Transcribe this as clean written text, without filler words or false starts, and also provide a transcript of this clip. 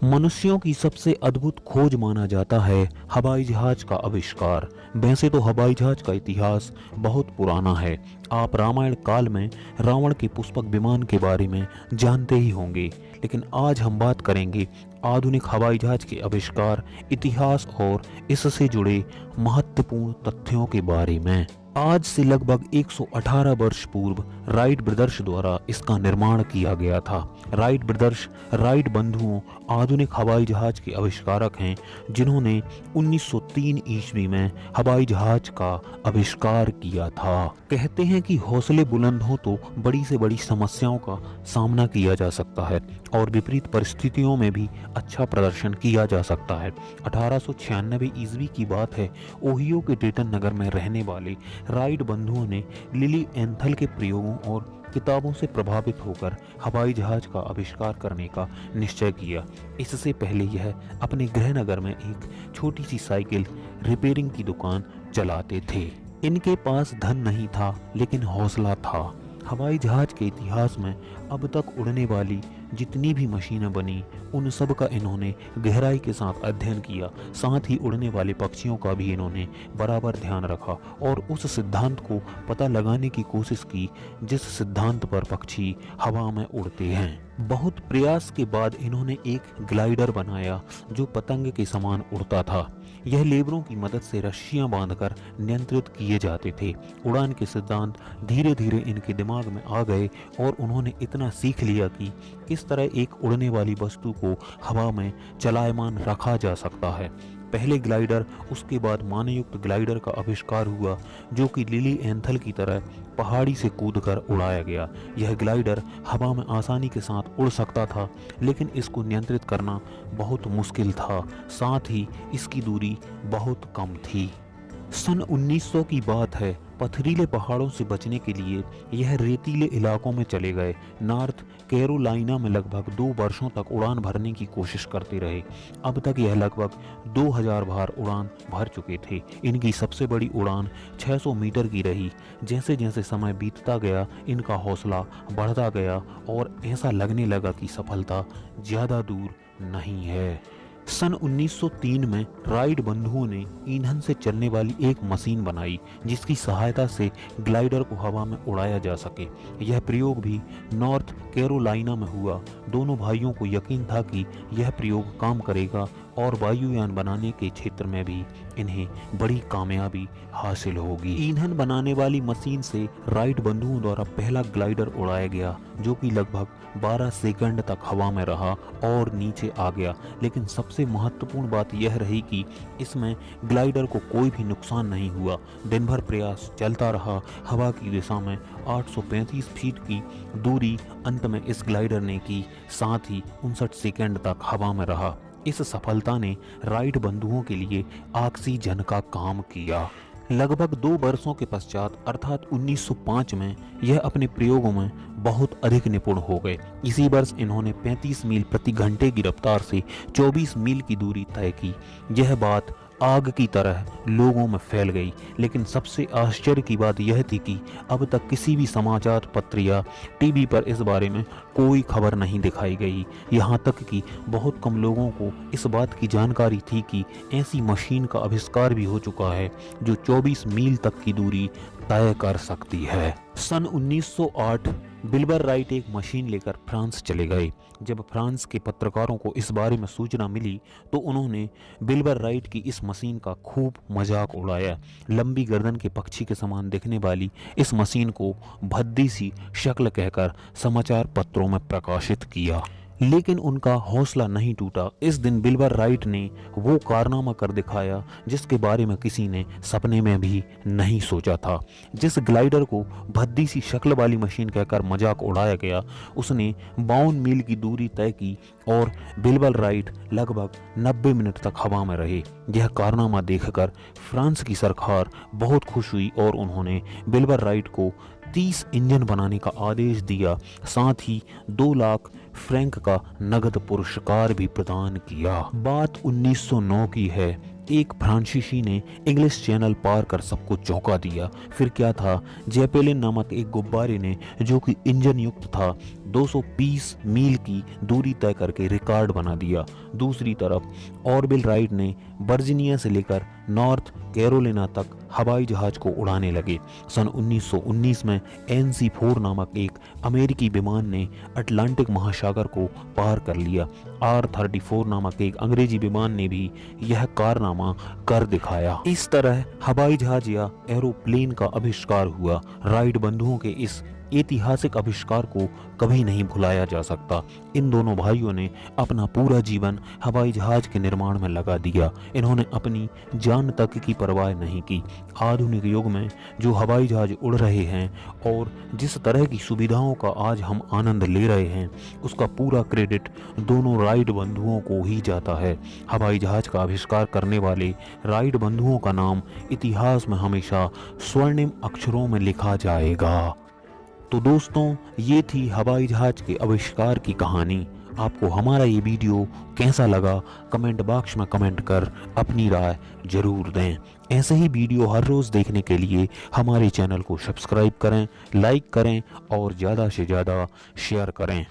मनुष्यों की सबसे अद्भुत खोज माना जाता है हवाई जहाज का आविष्कार। वैसे तो हवाई जहाज का इतिहास बहुत पुराना है। आप रामायण काल में रावण के पुष्पक विमान के बारे में जानते ही होंगे, लेकिन आज हम बात करेंगे आधुनिक हवाई जहाज के आविष्कार, इतिहास और इससे जुड़े महत्वपूर्ण तथ्यों के बारे में। आज से लगभग 118 वर्ष पूर्व राइट ब्रदर्स द्वारा इसका निर्माण किया गया था। राइट ब्रदर्स, राइट बंधुओं आधुनिक हवाई जहाज के आविष्कारक हैं, जिन्होंने 1903 ईस्वी में हवाई जहाज का आविष्कार किया था। कहते हैं कि हौसले बुलंद हो तो बड़ी से बड़ी समस्याओं का सामना किया जा सकता है और विपरीत परिस्थितियों में भी अच्छा प्रदर्शन किया जा सकता है। 1896 ईस्वी की बात है। ओहियो के डेटन नगर में रहने वाले राइट बंधुओं ने लिली एंथल के प्रयोगों और किताबों से प्रभावित होकर हवाई जहाज का आविष्कार करने का निश्चय किया। इससे पहले यह अपने गृहनगर में एक छोटी सी साइकिल रिपेयरिंग की दुकान चलाते थे। इनके पास धन नहीं था, लेकिन हौसला था। हवाई जहाज के इतिहास में अब तक उड़ने वाली जितनी भी मशीनें बनी, उन सब का इन्होंने गहराई के साथ अध्ययन किया। साथ ही उड़ने वाले पक्षियों का भी इन्होंने बराबर ध्यान रखा और उस सिद्धांत को पता लगाने की कोशिश की जिस सिद्धांत पर पक्षी हवा में उड़ते हैं। बहुत प्रयास के बाद इन्होंने एक ग्लाइडर बनाया जो पतंग के समान उड़ता था। यह लेबरों की मदद से रस्सियां बांधकर नियंत्रित किए जाते थे। उड़ान के सिद्धांत धीरे धीरे इनके दिमाग में आ गए और उन्होंने इतना सीख लिया कि किस तरह एक उड़ने वाली वस्तु को हवा में चलायमान रखा जा सकता है। पहले ग्लाइडर, उसके बाद मानवयुक्त ग्लाइडर का आविष्कार हुआ, जो कि लिली एंथल की तरह पहाड़ी से कूदकर उड़ाया गया। यह ग्लाइडर हवा में आसानी के साथ उड़ सकता था, लेकिन इसको नियंत्रित करना बहुत मुश्किल था। साथ ही इसकी दूरी बहुत कम थी। सन 1900 की बात है। पथरीले पहाड़ों से बचने के लिए यह रेतीले इलाकों में चले गए। नॉर्थ कैरोलिना में लगभग 2 वर्षों तक उड़ान भरने की कोशिश करते रहे। अब तक यह लगभग 2000 बार उड़ान भर चुके थे। इनकी सबसे बड़ी उड़ान 600 मीटर की रही। जैसे जैसे समय बीतता गया, इनका हौसला बढ़ता गया और ऐसा लगने लगा कि सफलता ज़्यादा दूर नहीं है। सन 1903 में राइट बंधुओं ने ईंधन से चलने वाली एक मशीन बनाई, जिसकी सहायता से ग्लाइडर को हवा में उड़ाया जा सके। यह प्रयोग भी नॉर्थ कैरोलिना में हुआ। दोनों भाइयों को यकीन था कि यह प्रयोग काम करेगा और वायुयान बनाने के क्षेत्र में भी इन्हें बड़ी कामयाबी हासिल होगी। ईंधन बनाने वाली मशीन से राइट बंधुओं द्वारा पहला ग्लाइडर उड़ाया गया, जो कि लगभग 12 सेकंड तक हवा में रहा और नीचे आ गया। लेकिन सबसे महत्वपूर्ण बात यह रही कि इसमें ग्लाइडर को कोई भी नुकसान नहीं हुआ। दिन भर प्रयास चलता रहा। हवा की दिशा में 835 फीट की दूरी अंत में इस ग्लाइडर ने की। साथ ही 59 सेकंड तक हवा में रहा। इस सफलता ने राइट बंधुओं के लिए ऑक्सीजन का काम किया। लगभग 2 वर्षों के पश्चात अर्थात 1905 में यह अपने प्रयोगों में बहुत अधिक निपुण हो गए। इसी वर्ष इन्होंने 35 मील प्रति घंटे की रफ्तार से 24 मील की दूरी तय की। यह बात आग की तरह लोगों में फैल गई। लेकिन सबसे आश्चर्य की बात यह थी कि अब तक किसी भी समाचार पत्र या टीवी पर इस बारे में कोई खबर नहीं दिखाई गई। यहाँ तक कि बहुत कम लोगों को इस बात की जानकारी थी कि ऐसी मशीन का आविष्कार भी हो चुका है जो 24 मील तक की दूरी तय कर सकती है। सन 1908 विल्बर राइट एक मशीन लेकर फ्रांस चले गए। जब फ्रांस के पत्रकारों को इस बारे में सूचना मिली तो उन्होंने विल्बर राइट की इस मशीन का खूब मजाक उड़ाया। लंबी गर्दन के पक्षी के समान दिखने वाली इस मशीन को भद्दी सी शक्ल कहकर समाचार पत्रों में प्रकाशित किया। लेकिन उनका हौसला नहीं टूटा। इस दिन विल्बर राइट ने वो कारनामा कर दिखाया जिसके बारे में किसी ने सपने में भी नहीं सोचा था। जिस ग्लाइडर को भद्दी सी शक्ल वाली मशीन कहकर मजाक उड़ाया गया, उसने 52 मील की दूरी तय की और विल्बर राइट लगभग 90 मिनट तक हवा में रहे। यह कारनामा देखकर फ्रांस की सरकार बहुत खुश हुई और उन्होंने विल्बर राइट को 30 इंजन बनाने का आदेश दिया। साथ ही 2 लाख फ्रैंक का नगद पुरस्कार भी प्रदान किया। बात 1909 की है। एक फ्रांसीसी ने इंग्लिश चैनल पार कर सबको चौंका दिया। फिर क्या था, जेपेलिन नामक एक गुब्बारे ने, जो कि इंजन युक्त था, 220 मील की दूरी तय करके रिकॉर्ड बना दिया। दूसरी तरफ ऑरबिल राइट ने वर्जीनिया से लेकर नॉर्थ कैरोलिना तक हवाई जहाज को उड़ाने लगे। सन 1919 में NC-4 नामक एक अमेरिकी विमान ने अटलांटिक महासागर को पार कर लिया। R-34 नामक एक अंग्रेजी विमान ने भी यह कारनामा कर दिखाया। इस तरह हवाई जहाज या एरोप्लेन का आविष्कार हुआ। राइट बंधुओं के इस ऐतिहासिक आविष्कार को कभी नहीं भुलाया जा सकता। इन दोनों भाइयों ने अपना पूरा जीवन हवाई जहाज के निर्माण में लगा दिया। इन्होंने अपनी जान तक की परवाह नहीं की। आधुनिक युग में जो हवाई जहाज उड़ रहे हैं और जिस तरह की सुविधाओं का आज हम आनंद ले रहे हैं, उसका पूरा क्रेडिट दोनों राइट बंधुओं को ही जाता है। हवाई जहाज का आविष्कार करने वाले राइट बंधुओं का नाम इतिहास में हमेशा स्वर्णिम अक्षरों में लिखा जाएगा। तो दोस्तों, ये थी हवाई जहाज के आविष्कार की कहानी। आपको हमारा ये वीडियो कैसा लगा, कमेंट बॉक्स में कमेंट कर अपनी राय जरूर दें। ऐसे ही वीडियो हर रोज़ देखने के लिए हमारे चैनल को सब्सक्राइब करें, लाइक करें और ज़्यादा से ज़्यादा शेयर करें।